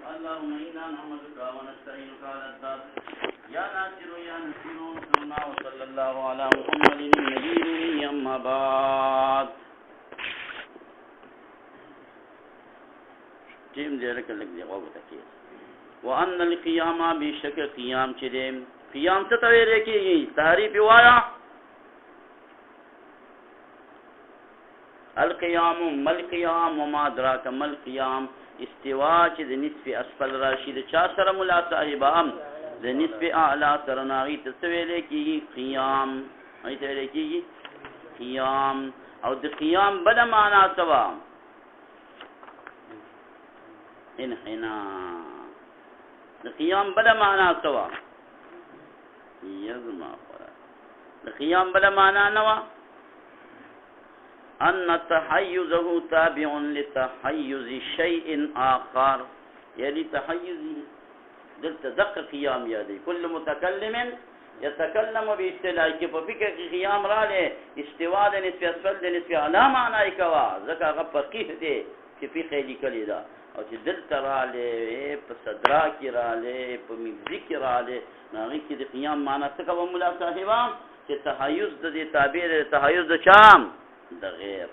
اللهم إنا نحمدك ونستعينك على الذات يا ناصر يا نصير انصرنا وصلى الله على محمد النبي الأمي أما بعد ټیم دې لکه لږ دی غوږ ته کېږي وأن القيام بشک قیام چې دی قیام څه ته ویل کېږي تعریف وایا القيام ما القيام وما أدراك ما القيام استواء چې د نصف اسفل راشي د چا سره ملا صاحبه د نصف اعلی سره ناغي ته څه ویل کېږي قیام هغې ته ویل کېږي قیام او د قیام بله معنا څه وه انحناء د قیام بله معنا څه وه یزما د قیام بله معنا نه وه أن تحيزه تابع لتحيز شيء آخر يعني تحيزه دلت دق قيام يدي كل متكلم يتكلم باستلاء ففكر قيام راله استواء نسبة أسفل نسبة على معنى كوا ذكا فقيه دي في خيلي كليدا او چې دلت راله په صدرا کې راله په مزي کې راله ناغي کې د قيام معنی څه کوم مولا صاحبان چې تحيز د تابع د تحيز د شام د غیر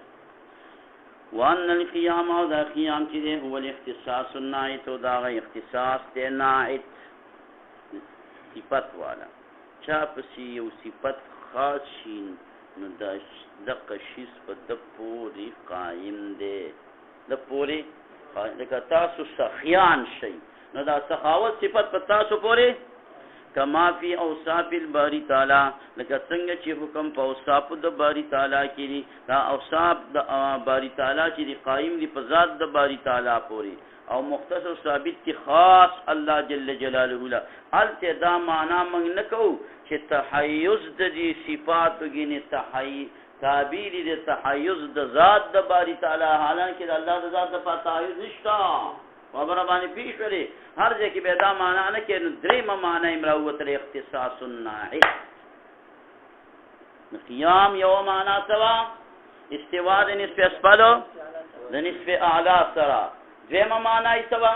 وان القيام او دا قیام چې دی هو الاختصاص النائت او دا غي اختصاص دی نائت صفت والا چا پسې یو صفت خاص شي نو دا دغه شیز په د پوری قائم دی د پوری لکه تاسو سخیان شي نو دا سخاوت صفت په تاسو پوری کما فی اوصاف الباری تعالی لکه څنګه چې حکم په اوصاف د باری تعالی کې دي دا اوصاف د باری تعالی چې قائم دي په ذات د باری تعالی پوری او مختصر ثابت کی خاص الله جل جلاله له الته دا معنا موږ نه کوو چې تحیز د دې صفات کې تعبیر د تحیز د ذات د باری تعالی حالانکه د الله د ذات په تحیز نشته خبر باندې پیش لري هر ځای کې به دا معنا نه کې درېمه معنا امراوت الاختصاص الناعت قیام یو معنا سوا استواء د نصف اسفل د نصف اعلی سره درېمه معنا یې سوا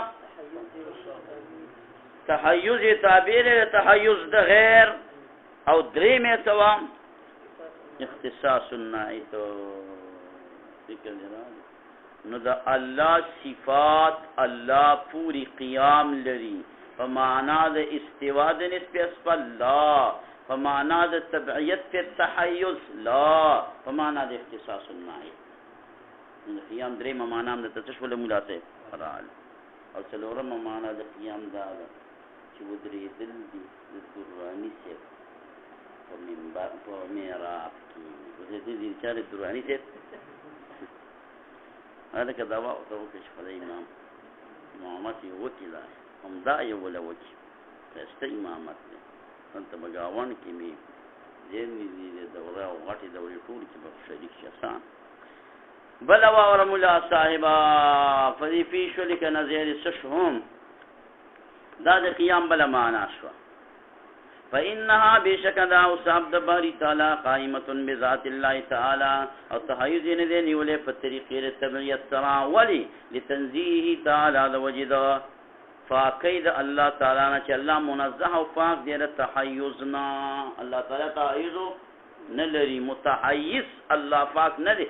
تحیز تعبیر تحیز د غیر او درېمه سوا اختصاص الناعت ذکر جناب نو دا الله صفات الله پوری قیام لري په معنا د استوا د نسبت اسفل لا په معنا د تبعیت په تحیز لا په معنا د اختصاص النائب د قیام درې معنا د تشول مولاته فرال او څلورم معنا د قیام دا چې ودرې دل دي د قرآنی سے په منبر په میراب کې د دې چې د قرآنی سے هذا كدواء وتوكل على الإمام إمامتي وكلا هم داعي ولا وكي فاست إمامتي أنت بقاوان كمي زيني دي دورة وغاتي دوري طول كي بشريك شخصان بلا وارم الله صاحبا فذي في شلك نزير السشهم داد قيام بلا معنا شوا فإنها بشكل أوصاف دباري تعالى قائمة بذات الله تعالى أو تحيز ندين ولي فالطريقة للتبعية السراء ولي لتنزيه تعالى لوجد فاقيد الله تعالى نشأ الله منزه وفاق دير التحيزنا الله تعالى تحيزه نلري متحيز الله فاق نلي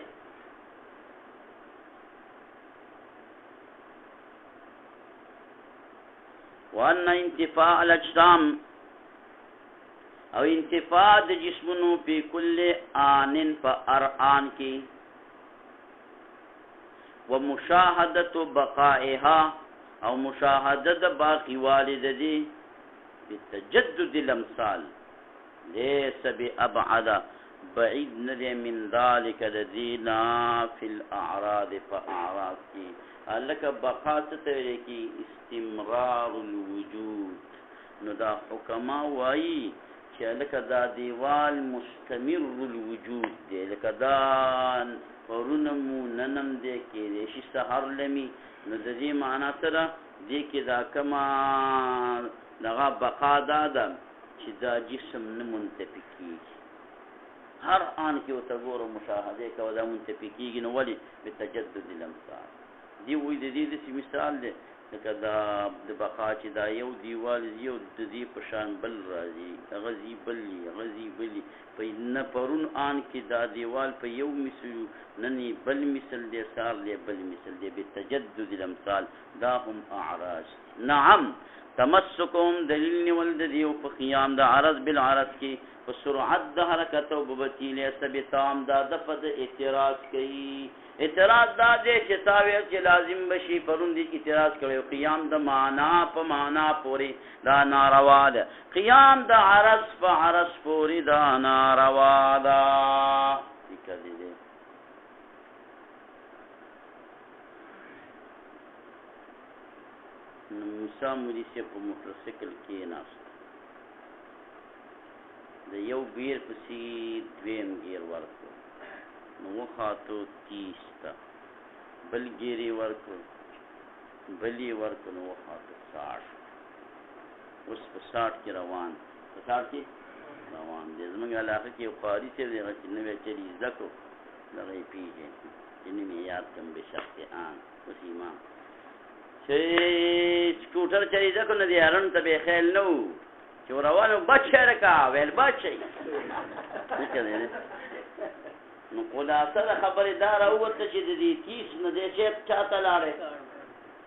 وأن انتفاع الأجسام او انتفاع د جسمونو په کل آنن په ارآن کې ومشاهده بقائها او مشاهده د باقی والد دي بتجدد الامثال ليس بابعد بعيد ندي من ذلك الذين في الاعراض فاعراض کې الک بقات ته کې استمرار الوجود نو دا حکما وایي چې لکه دا دیوال مستمر الوجود دی لکه دا پرونمو ننم دی کې شي سحر لمی نو د دې معنا سره دې کې دا کما دغه بقا دا ده چې دا جسم نه منتفي کېږي هر آن کې ورته ګوره مشاهده کوه دا منتفي کېږي نو ولې بتجدد الامثال دی وایي د دې داسې مثال دی لکه دا د بقا چې دا یو دیوال یو د دې په شان بل راځي هغه ځي بلي هغه ځي بلي په نه پرون آن کې دا دیوال په یو مثل نن بل مثل دی سار دی بل مثل دی بتجدد الامثال دا هم اعراض نعم تمسکهم دلیل نیول د دیو په قیام د عرض بالعرض کې په سرعت د حرکت او ببتیل سبتام دا د فد اعتراض کوي اعتراض دا دی چې تاوی چې لازم بشي پرون دي اعتراض کړو قیام د معنا په معنا پوری دا ناروا ده قیام د عرض په عرض پوری دا ناروا ده ذکر دي موسی مودي سے په موټرسایکل کې ناست د یو بیر پسې دویم گیر ورکو نو وخاتو 30 تا بل گیری ورکو بلی ورکو نو وخاتو 60 اوس په 60 کې روان په 60 کې روان دي زمونږ علاقه کې یو قاری چې دغه چې نوې چلی زکو دغه پیږي چې نیمه یاد کم به شخص آن اوس امام چې سکوټر چلی زکو نه دی هرن ته به خیال نو چې روانو بچی رکا ویل بچی نکده نو خلاصه د خبرې دا راووته چې د دې 30 نه دی چې چاته لاړې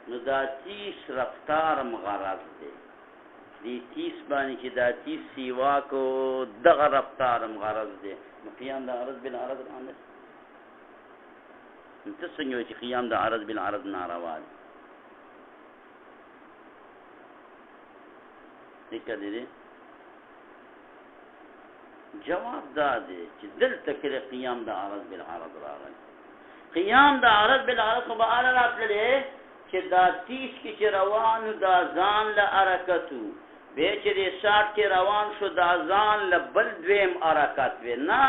نو دا 30 رفتار مغرض دی دې 30 باندې چې دا 30 سیوا کو دغه رفتار مغرض دی نو قیام د عرض بالعرض باندې ته څنګه چې قیام د عرض بالعرض ناروا دی ذکر دی جواب دا دی چې دلته کې قیام د عرض بالعرض راغلی قیام د عرض بالعرض خو به اعلی راتللی چې دا 30 کې چې روانو دا ځان له حرکتو بیا چې د 60 کې روان شو دا ځان له بل دویم حرکت وی نه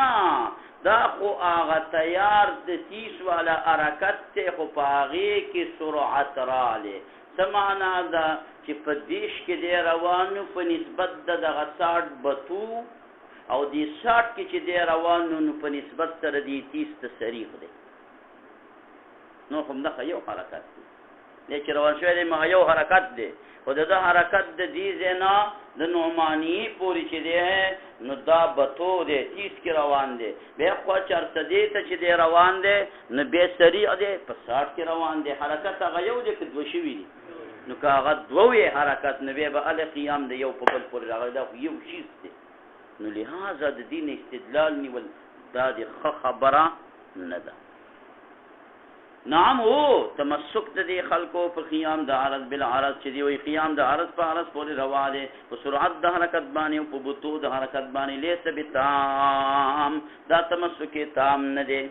دا خو هغه تیار د 30 والا حرکت ته خو په هغې کې سرعت رالی څه معنا ده چې په دیش کې دی روانو په نسبت د دغه 60 بتو او دی 60 کې چې دی روانو نو په نسبت سره دی 30 ته سریغ دی نو هم دغه یو حرکت دی چې روان شوی دی مغه یو حرکت دی خو د حرکت د دې ځای د نعماني پورې چې دی نو دا بتو دی 30 کې روان دی بیا خوا چرسدې ته چې دی روان دی نو بیا سریع دی په 60 کې روان دی حرکت هغه یو دی که دوه شوي دي نو که هغه دوه حرکت نو بیا به ال قیام د یو په بل پورې راغلی دا خو یو چیز دی نو لہذا د دین استدلال نیول دا د خبره نه ده نعم هو تمسک د دې خلکو په قیام د عرض بالعرض چې دی وی قیام د عرض په عرض پورې روا دی په سرعت د حرکت باندې او په بطو د حرکت باندې لیس بتام دا تمسک تام نه دی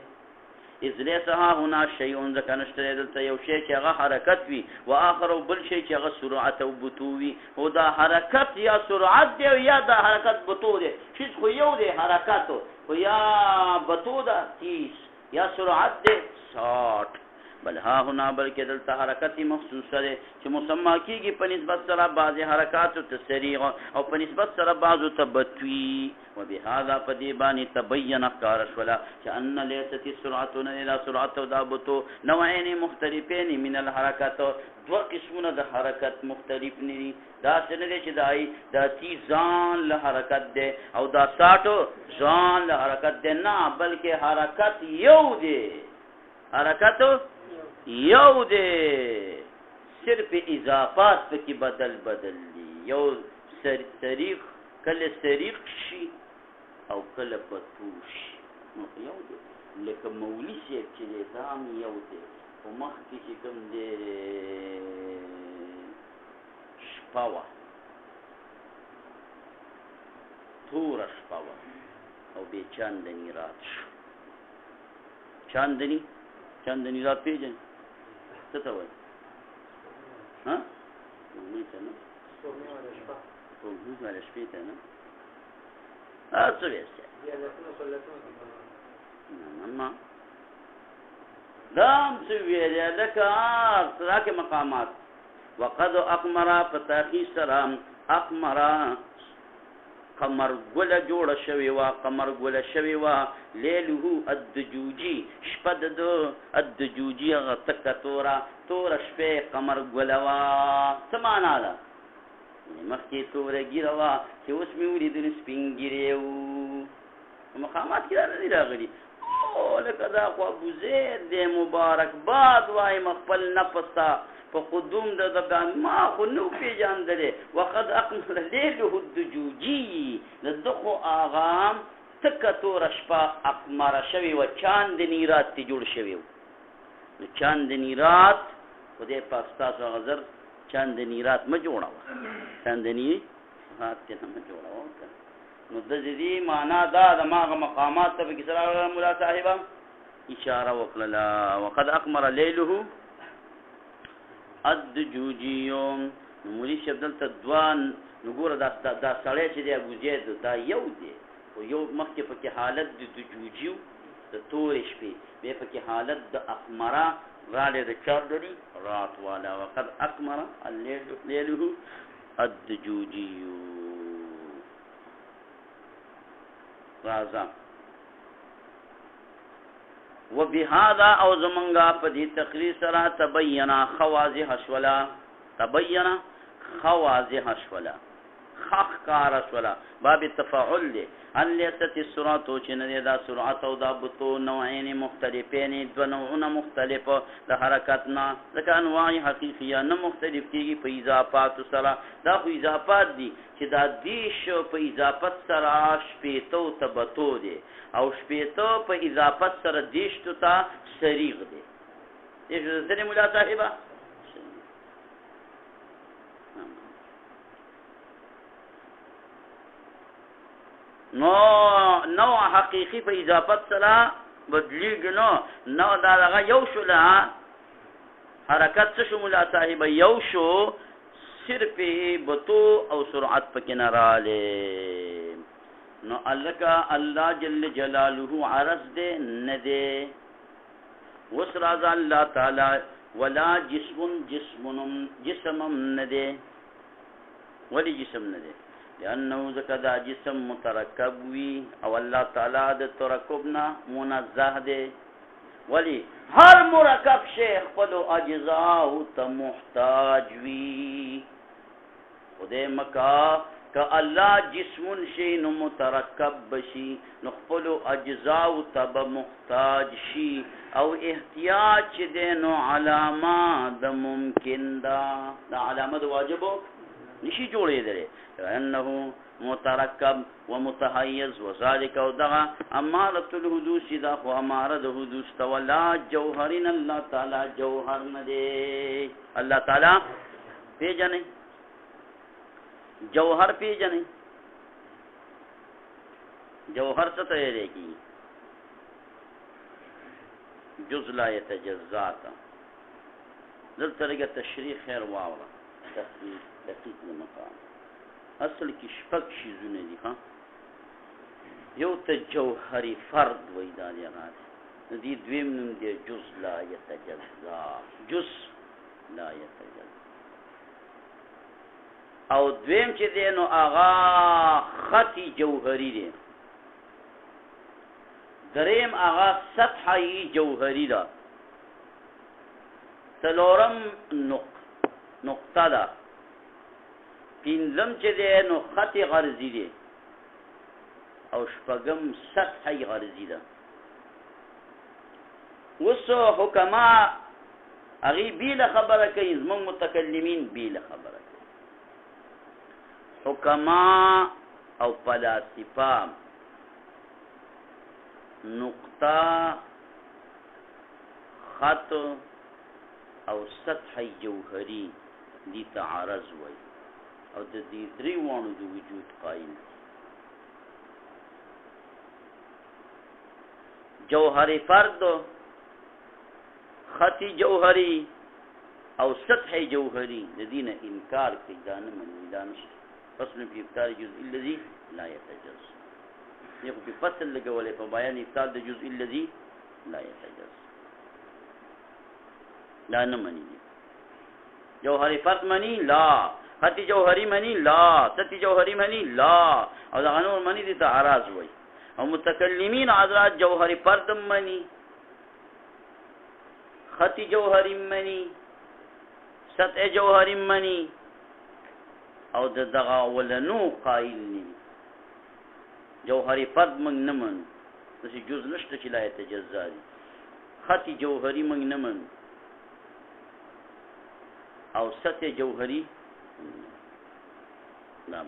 اذ ليس ها هنا شيء ذکر نشته دلته یو شی چې هغه حرکت وي و اخر بل شی چې هغه سرعت او بطو وي او دا حرکت یا سرعت دی یا دا حرکت بطو دی چې خو یو دی حرکت او یا بطو دا 30 یا سرعت دی 60 بل ها هنا بلکې دلته حرکت مخصوصه ده چې مسما کیږي په نسبت سره بعض حرکات تسریع او په نسبت سره بعض تبتوی وبهذا فديباني تبين افكار شولا كأن ليست السرعه الى سرعه ضابط نوعين مختلفين من الحركات دو قسمونه د حرکت مختلف نه دا څنګه چې دای د 30 ځان له حرکت ده او دا 60 ځان له حرکت ده نه بلکې حرکت یو دی حرکت یو دی صرف اضافات پکې بدل دي یو سریق کله سریق شي او کله بطوش نو یو دی لکه مولی صاحب چې دام یو دی په مخ کې چې کوم دی شپاوه توره شپاوه او بې چاندني رات شو چاندني رات پیژنې څه ته وایي ها سپوږمۍ ته نه سپوږمۍ واله شپې ته نه څه ویسته نه دام څه ویلی لکه راکې مقامات وقد اقمر فتاخي سلام اقمر قمر ګله جوړه شوې وه قمر ګله شوې وه لیلهو الدجوجي شپه د الدجوجي هغه تکه توره شپې قمر ګله وه څه معنا ده مخکې توره ګیره وه چې اوس مې ولیدل سپین ګیرې وو په مقامات کې دا نه دي راغلي لکه دا خو ابوزید دی مبارکباد وایم خپل نفس ته په قدوم د ما خو نو پېژندلی وقد اقمر لیله الدجوجي د ده خو هغه تکه توره شپه اقمره شوې وه چاندني رات ترې جوړ شوی و نو چاندني رات خدای پاک ستاسو هغه زر چاندني رات مه جوړوه چاندني رات ترې نه مه جوړوه نو د دې معنا دا د ماغه مقامات ته پکې سره مولا صاحبه اشاره وکړله وقد اقمر لیله الدجوجي مولي شیخ دلته دوه نو ګوره دا سړی چې دی ابوزید دا یو دی خو یو مخکې پکې حالت د دجوجي د تورې شپې بیا پکې حالت د اقمره رالی د چاردري رات والا وقد اقمر لیله الدجوجي رازا وبهذا او زمنگا پدی تقریر سرا تبینا خوازح شولا تبینا خوازح شولا خخ کار شولا باب تفاعل دی ان لیست السرعت چن دا سرعت او دا بتو نوعین مختلفین دو نوعون مختلف د حرکتنا لکه انواع حقیقیه نه مختلف کیږي په اضافات سره دا خو اضافات دي چې دا دیش په اضافت سره شپېتو تبتو دی او شپېتو په اضافت سره دیشتو ته سریغ دی دیشتو ته مولا صاحبه نو حقیقی په اضافت سره بدلیږي نو دا هغه یو شو له حرکت څه شو مولا صاحب یو شو صرف بتو او سرعت پکې نه راغلی نو الله جل جلاله عرض دې نه دی اوس راځه الله تعالی ولا جسم نه دی ولی جسم نه دی لأنه ذکر جسم مترکب وی او الله تعالی د ترکبنا منزه دی ولی هر مرکب شیخ خپلو اجزاء ته محتاج وی خدای مکا که الله جسمون شي نو مترکب بشي نو خپلو اجزاء ته محتاج شي او احتیاج دی نو علامه د ممکن دا علامه د واجبو نشي جوړېدلی انه مترکب ومتحیز وذلك ودغه اماره الحدوث دا خو اماره د حدوث تولا جوهرین الله تعالی جوهر نه دی الله تعالی پیژنې جوهر پیژنې جوهر څه ته ویل کی جز لا يتجزا دلته لږه تشریح خیر واوره دقیق المقام اصل کې شپږ شیزونه دي ها یو ته جوهری فرد وای دا دی راځي د دې دویم نوم دی جز لا يتجزا جز لا يتجزا او دویم چې دی نو هغه خطي جوهری دی دریم هغه سطحي جوهری ده څلورم نقطه ده پینځم چې دی نو خط غرضی دی او شپږم سطحي غرضی ده اوس حکما هغې بیله خبره کوي زموږ متکلمین بیله خبره کوي حکما او فلاسفه نقطه خط او سطحي جوهری دي تعارض وای او د دې درې وانو د وجود قائم جوهری فرد خطی جوهری او سطحی جوهری د دینه انکار کوي دا نه مني دا نشته فصل په ابطال جزء الذي لا يتجز یو په فصل لګولې په بیان ابطال د جزء الذي لا يتجز دا نه مني جوهری فرد مني لا خط جوهری منی لا، سطح جوهری منی لا، او دا غنور منی دی تا عراض وی. او متکلمین حضرات جوهری پردم منی، خط جوهری منی، سطح جوهری منی، او د دغه ولنو قائل نی جوهری فرد منگ نمن دسی جز نشته چې لا يتجزا دی. خط جوهری منگ نمن او سطح جوهری نام.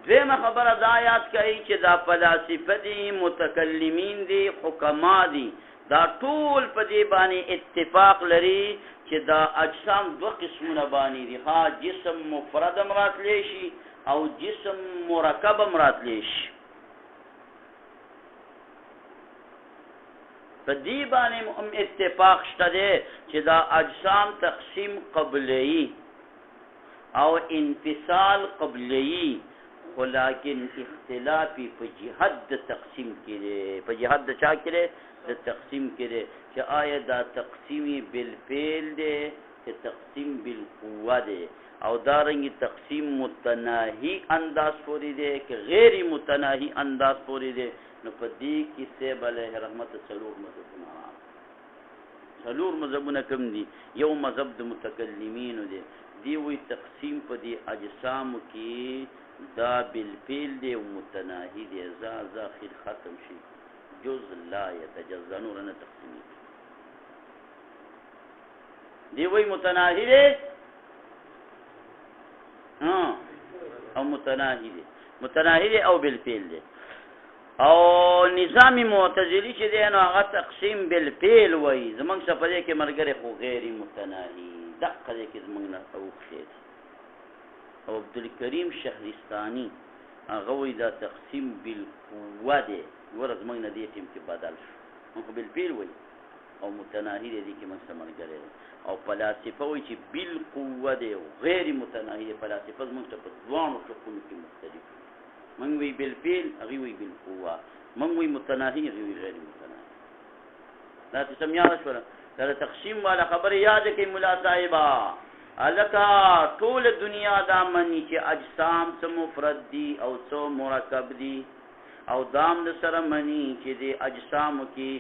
دویمه خبره دا آیات کوي چې دا فلاسفه دي، متکلمین دي، حکما دي، دا ټول په دې باندې اتفاق لري چې دا اجسام دو قسمونه باندې دي، ها جسم مفرد هم راتلی شي او جسم مرکب هم راتلی شي. په دې باندې هم اتفاق شته دی چې دا اجسام تقسیم قبلی او انفصال قبلی، ولیکن اختلافی په جهت د تقسیم کې دی، په جهت د چا کې دی؟ د تقسیم کې دی، چې آیا دا تقسیمی بالفعل دی که تقسیم بالقوه دی، او دارنګ تقسیم متناهی انداز پوری دی که غیر متناهی انداز پوری دی. نو په دې کې سیب علیه رحمت څلور مذهبونه کوم دي؟ یو مذهب د متکلمینو دی، دی وی تقسیم په دې اجسامو کې دا بالفعل دی او متناهی دی، ذا خیر ختم شي، جز لا يتجزا نور نه تقسیمی. دی وی متناهی دی او متناهی دی، متناهی دی او بالفعل دی. او نظام معتزلی چې دی نو هغه تقسیم بالفعل وی، زمونږ سپدې کې مرګره خو غیر متناهی دقه دې کې زمونږ نه اوخې. او عبدالکریم شهرستانی هغه وی دا تقسیم بالقوه دی، ور زمونږ نه دې ټیم کې بدل شو، موږ بالفعل وی او متناهی دی کې موږ سره مرګره. او فلاسفه وی چې بالقوه دی او غیر متناهی دی. فلاسفه زمونږ ته په دوانو شکونو کې مختلف، من وی بالفعل هغه وی بالقوه، من وی متناهی هغه وی غیر متناهی. دا څه سمیا شو؟ دا تقسیم والا خبر یاد کې مولا صاحبہ الکا ټول دنیا دا منی چې اجسام څه مفرد دي او څه مرکب دي، او دام د سره منی چې د اجسامو کې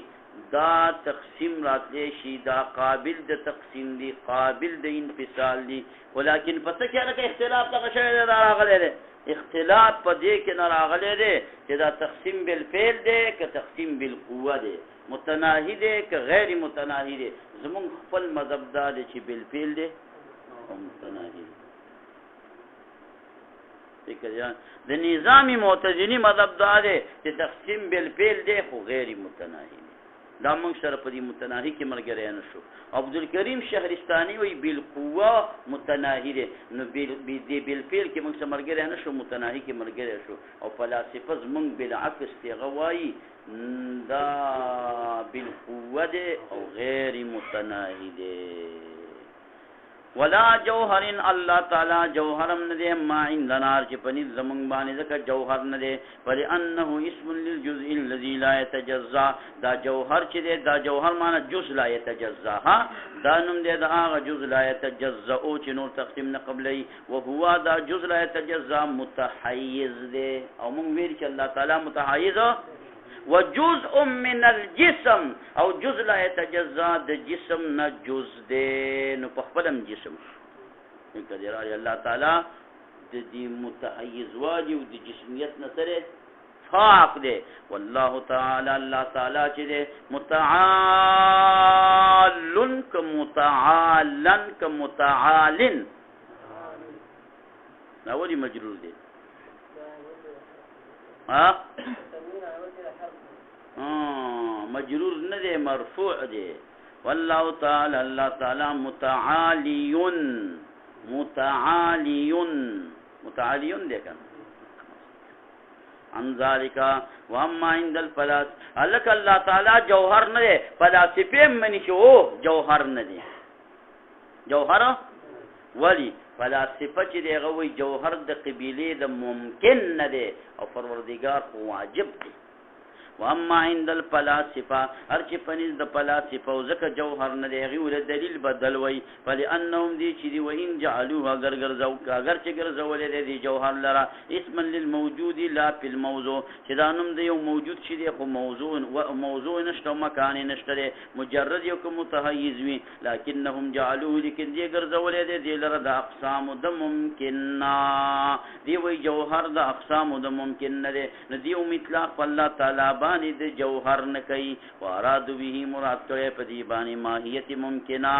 دا تقسیم راتلی شي، دا قابل د تقسیم دی، قابل د انفصال دی، ولیکن پس کې هغه اختلاف دغه شی دی راغلی دی. اختلاف په دې کې نه راغلی دی چې دا تقسیم بالفعل دی که تقسیم بالقوه دی، متناهی دی که غیر متناهی دی. زمونږ خپل مذهب دا دی چې بالفعل دی او متناهی دی. د نظام معتزلی مذهب دا دی چې تقسیم بالفعل دی خو غیر متناهی دی. دا موږ سره په دې متناهی کې ملګری نه شو. عبدالکریم شهرستانی وی بالقوه متناهی دی، نو دې بالفعل کې موږ سره ملګری نه شو، متناهی کې ملګری شو. او فلاسفه زمونږ بالعکس تیغه وایي دا بالقوه دی او غیر متناهی دی. ولا جوهر الله تعالی جوهرم نه دی ما عندنا چې پنځ زمونږ باندې ځکه جوهر نه دی، ولانه اسم للجزء الذي لا يتجزا. دا جوهر چې دی دا جوهر معنی جزء لا يتجزا، ها دا نوم دی دا هغه جزء لا يتجزا او چې نور تقسیم نه قبلي، وهو دا جزء لا يتجزا متحيز دی. او موږ ویل چې الله تعالی متحيز وجزء من الجسم او جزء لا يتجزا د جسم نه جزء دی، نو په خپلم جسم کله راځي الله تعالی د دې متحيز والی او د جسمیت نه سره پاک دی. والله تعالی الله تعالی چې دی متعال کمتعالن کمتعالن، دا ولی مجرور دی ها مجرور نه دی مرفوع دی. والله تعالی الله تعالی متعالیون متعالیون متعالیون دی کنه عن ذالک واما عند الفلاس الک الله تعالی جوهر نه دی، فلاسفه منی شو جوهر نه دی. جوهر ولی فلاسفه چې دی هغه وی جوهر د قبیله د ممکن نه دی او پروردگار خو واجب دی. واما عند الفلاسفه هر چې پنځ د فلاسفه او ځکه جوهر نه دی هغه ول دلیل بدل وای فلانهم دي چې دی وین جعلوه اگر چې ګرځولې دی جوهر لرا اسم للموجود لا في الموضوع چې دا نوم دی یو موجود چې دی خو موضوع نشته مکان نشته مجرد یو کوم متحیز وي لكنهم جعلوه لیکن دی ګرځولې دی لرا د اقسام د ممکن دی وی جوهر د اقسام د ممکن نه دی دی اطلاق الله تعالی باندې د جوهر نه کوي واراد به مراد کړي په دې باندې ماهیت ممکنه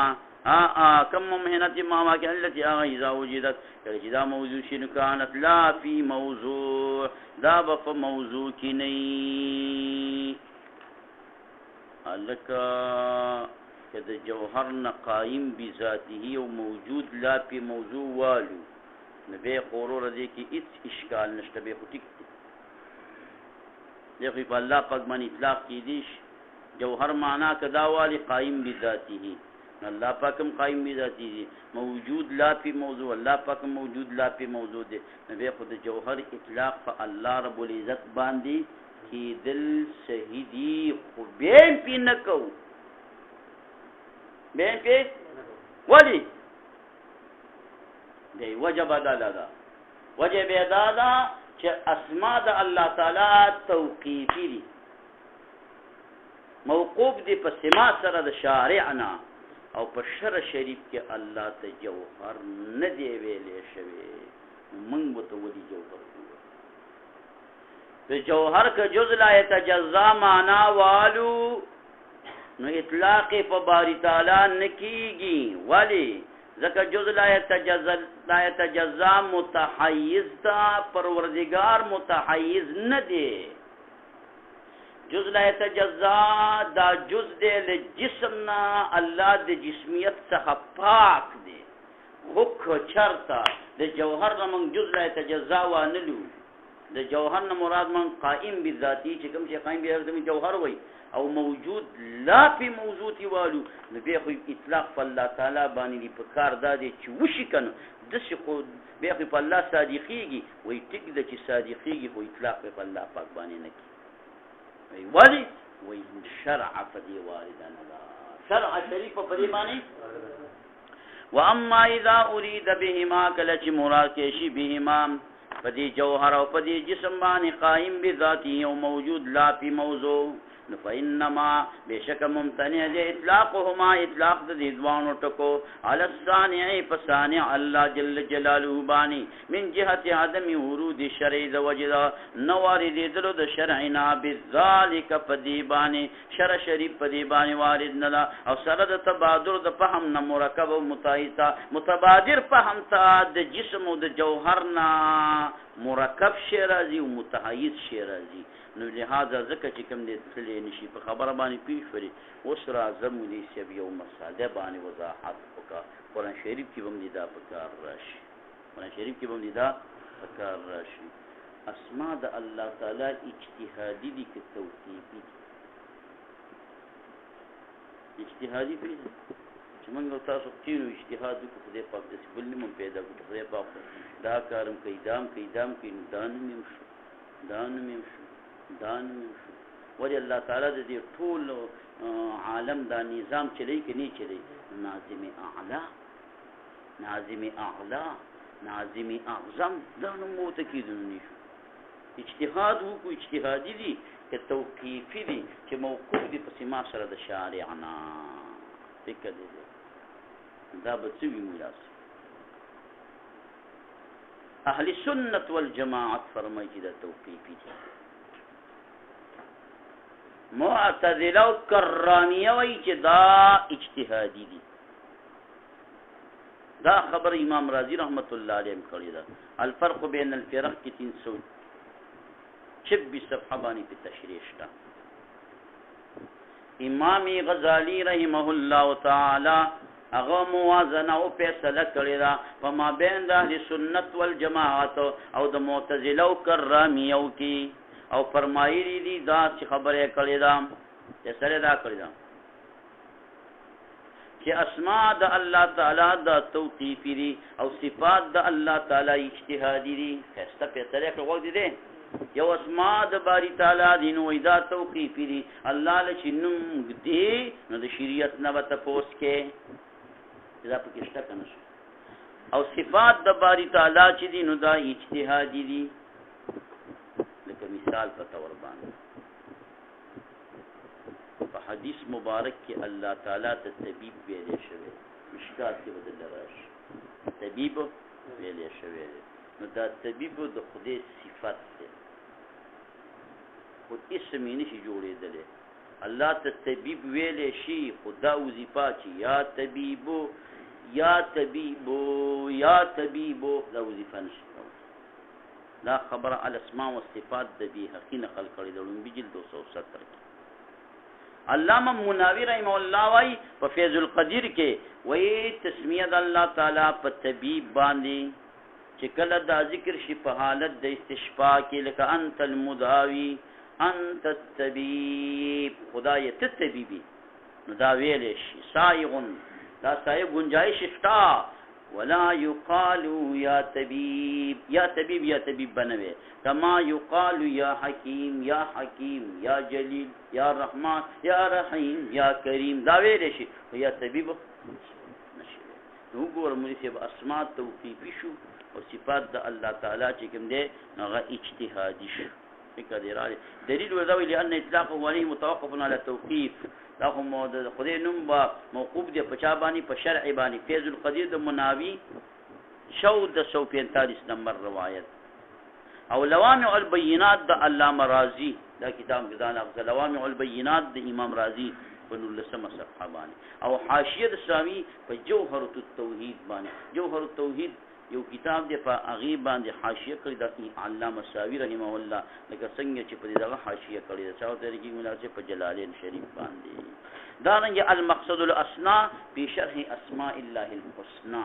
کم ممهنت ما كان التي اذا وجدت کله موضوع شنو كانت لا في موضوع دا په موضوع کې نه الکه کله جوهر نه قائم بذاته او موجود لا في موضوع والو نبي قرور دې کې هیڅ اشکال نشته به ټیک دیکھو په الله پاک باندې اطلاق کی دیش جوهر معنا کدا والی قائم بذاته الله پاکم قائم بذاته موجود لا فی موضوع الله پاک موجود لا فی موضوع دے نبی خود جوهر اطلاق په الله رب العزت باندې کی دل شهیدی خو بین پی نکو بین پی ولی دی وجب دادا وجب دادا چې اسماء د الله تعالی توقیفی دي موقوف دي په سما سره د شارعنا او په شرع شریف کې الله ته جوهر نه دی ویلې شوی موږ وته ودی جوهر په جوهر کا جز لا يتجزا معنا والو نو اطلاق په باری تعالی نکیږي ولی ذکر جز لا يتجزا متحیز دا پروردگار متحیز نه دی جز لا يتجزا دا جز دی لجسمنا الله د جسمیت څخه پاک دی خوک چرتا د جوهر من جز لا يتجزا وانلو د جوهر نه مراد من قائم بذاتی چې کوم شي قائم به جوهر وای او موجود لا فی موجود والو نبی خو اطلاق الله تعالی باندې په کار دادی چې وشي کنه د څه خو به په الله صادقیږي وای ټیک د چې صادقیږي خو اطلاق په الله پاک باندې نه کی ولی وای شرع فدی والدنا شرع شریف په دې باندې واما اذا اريد بهما کلچ مراد کې شی بهما پدی جوهر او پدی جسم باندې قائم بذاتی او موجود لا فی موضوع فإنما بشک ممتنع دے اطلاقهما اطلاق د دوانو ټکو علی الصانع فصانع الله جل جلاله بانی من جهه عدم ورود شرع ذ وجدا نوارد دلو د شرعنا بذالک پدیبانی شرع شریف پدیبانی وارد نلا او سره د تبادر د فهم نه مرکب او متایتا متبادر فهم تا د جسم او د جوهرنا مرکب شی راځي او متحیز شی راځي نو لہذا ذکر چې کوم دې تللی نشي په خبره باندې پیښ فری اوس راځم دې چې یو مساله باندې وضاحت وکړه قرآن شریف کې باندې دا پکار راشي قرآن شریف کې باندې دا پکار راشي اسماء د الله تعالی اجتهادي دي کې توقیفي اجتهادي دي چې موږ تاسو کینو اجتهاد وکړو دې په دې بل نیمه پیدا کړو دې په دا کارم کیدام کې دان میم شو ولی الله تعالی د دې ټول عالم دا نظام چلی کې نه چلی ناظم اعلا ناظم اعظم دا نو موت کېدونی شو اجتهاد وکړو اجتهادي دي که توقیفي دي چې موقوف دي په سما سره د شارعنا فکر دې دا به څه وي مولاس اهل سنت والجماعت فرمایي چې دا توقیفي دي معتزله او کرامیه وایي چې دا اجتهادي دي دا خبر امام رازی رحمت الله علیه کړی دا الفرق بین الفرق کی 326 صفحه باندې په تشریح شته امام غزالی رحمه الله تعالی هغه موازنه او فیصله کړی دا په مابین د اهل سنت والجماعت او د معتزله او کرامیه کې او فرمایلی دي دا چې خبره کړی دا چې سره دا کړی دا چې اسماء د الله تعالی د توقیفی دي او صفات د الله تعالی اجتهادي دي خسته په طریقه وګ دي یو اسماء د باری تعالی دی نو دا توقیفی دی الله له چې نوم دی نو د شریعت نه به تپوس کې دا پکې شته کنه او صفات د باری تعالی چې دی نو دا اجتهادي دي لکه مثال په تور باندې په حدیث مبارک کې الله تعالی ته طبيب ویلې شوی مشکات کې بدل راشي طبيب ویلې شوی نو دا طبيب د خدای صفات ده خو اسم یې نشي جوړېدلی الله ته طبيب ویلې شي خدا وظیفه چې یا طبيبو یا طبيبو یا طبيبو دا وظیفه نشي دا خبره الاسماء والصفات د بی حقی نقل کړی د لومبي جلد 270 کې علامه مناوی رحمه الله وايي په فیض القدیر کې وایي تسمیه د الله تعالی په طبيب باندې چې کله دا ذکر شي په حالت د استشفاء کې لکه انت المداوی انت الطبيب خدای ته طبيبي نو دا ویل شي سائغ دا سائغ گنجائش شتا ولا يقال يا طبيب يا طبيب يا طبيب بنوي كما يقال يا حكيم يا حكيم يا جليل يا رحمن يا رحيم يا كريم دا ویل شي يا طبيب نشي نو ګور مې چې اسماء توقیفي شو او صفات د الله تعالی چې کوم دي هغه اجتهادي شو دلیل ورزوی لأن اطلاقه علیه متوقف على توقیف دا هم خدای نوم با موقوف دی پچا باندې په شرع باندې فیض القدیر د مناوی 1445 نمبر روایت او لوامع البینات د علامه رازی دا کتاب غزان افضل لوامع البینات د امام رازی په 19 صفحه باندې او حاشیه د سامی په جوهر التوحید باندې جوهر التوحید یو کتاب دی په هغه باندې حاشیه کړی د علامه ساوی رحمه الله لکه څنګه چې په دغه حاشیه کړی د چاو طریقې مناسب په جلالین شریف باندې دا رنګ المقصد الاسنا په شرح اسماء الله الحسنى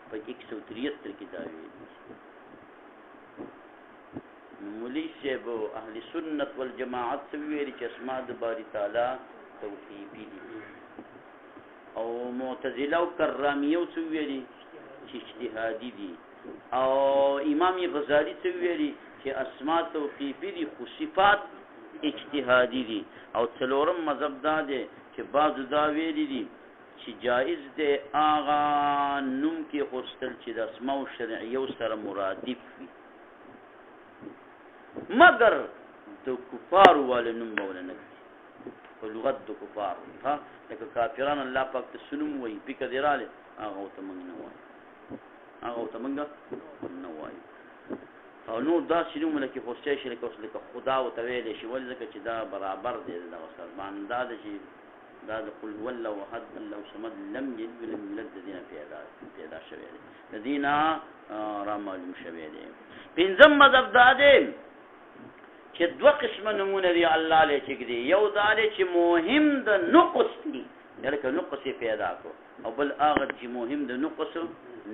په 173 کې دا ویل مولوی صاحب اهل سنت والجماعت ویلي چې اسماء د باری تعالی توحیدی دي او معتزله او کرامیه ویلي اجتهادی دي او امام غزالی څه ویلي چې اسماء توقیفی دي خو صفات اجتهادی دي او څلورم مذهب دا دی چې بعض دا ویلي دي چې جائز دی اغا نوم کې خوستل چې د اسماء شرعیه سره مرادف وي مگر د کفار ول نوم مولانا په لغت د کفار ها لکه کافرانو الله پاک ته سنوم وایي په کډیراله هغه ته موږ نه وایو هغه ته موږ نه وایو او نو دا شنو ملکی خوشی شي لکه خدا او تویل شي ول ځکه چې دا برابر دی د وسر باندې دا چې دا قل ولا وحد الله صمد لم يلد ولم يولد الذين پیدا شوی دي الذين رامل شوی دي پنځم مذهب دا دی چې دوه قسمه نمونه دی الله له چې دی یو دا چې مهم د نقص دي لکه نقص پیدا کو او بل هغه چې مهم د نقص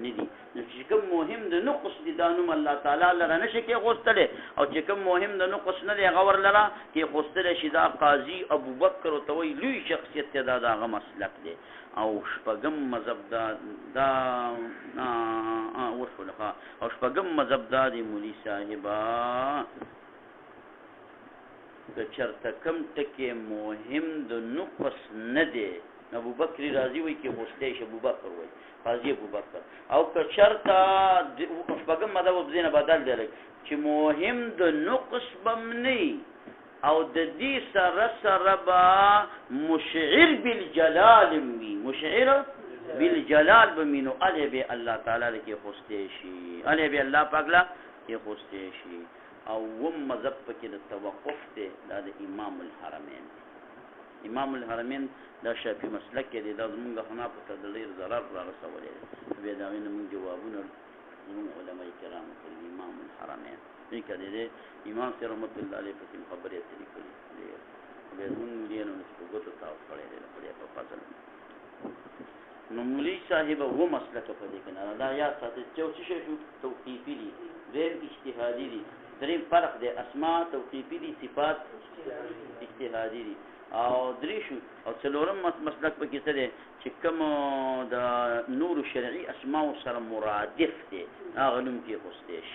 ندي نو چې کوم مهم د نقص دي دانوم الله تعالی لره نشي کې غوستله او چې کوم مهم د نقص نه دی غور لره کې غوستله شي دا قاضي ابو بکر او توي لوی شخصیت دا هغه مسلک دی او شپږم مذهب دا وشولخه او شپږم مذهب دا دی مولوی صاحبہ که چرته کم ټکي مهم د نقص نه دی ابو بکر رازی وای کې غوسته ش ابو بکر وای قاضي ابو بکر او که چرته شپږم مذهب وبزینه بدل دی چې مهم د نقص بمنی او د دې سره با مشعر بالجلال وی مشعر بالجلال بمینو الی به الله تعالی کې غوسته شي الی به الله پاک لا کې غوسته شي او مذهب پکې د توقف دی دا د امام الحرمین امام الحرمین دا شافعي مسلک دی دا زمونږ خنا په تدلیر ضرر را رسولې به دا وینم جوابونه زمونږ علماء کرام کوي امام الحرمین دې کړي دي امام سره رحمت الله علیه په خبرې اترې کړې به زمونږ دې نو څه وګورئ تاسو کړې ده په فضل نو مولوی صاحب و مسلک په دې کې نه دا یا ساتي چې شی توقیفي دي غیر اجتهادي دي دریم فرق دی اسماء توقیفی دي صفات اجتهادي دي او دریشو او څلورم مسلک په کې څه دی چې کوم د نور شرعي اسماء سره مرادف دي هغه نوم کې خوستېش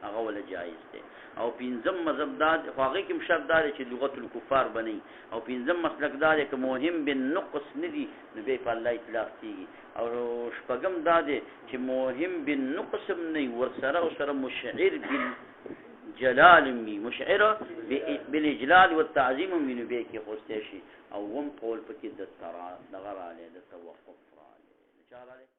هغه ولا جایز دی او پنځم مذهب دا خو هغې کې هم شرط دا دی چې لغت الکفار بنئ او پنځم مسلک دا دی که مهم بالنقص نه دي نو بیا په الله اطلاق کېږي او شپږم دا دی چې مهم بالنقص هم نه وي ورسره او سره مشعر بالجلال هم وي مشعر بالاجلال والتعظیم هم وي نو بیا کې خوستی شي او هم قول پکې د دغه رالی د توقف رالی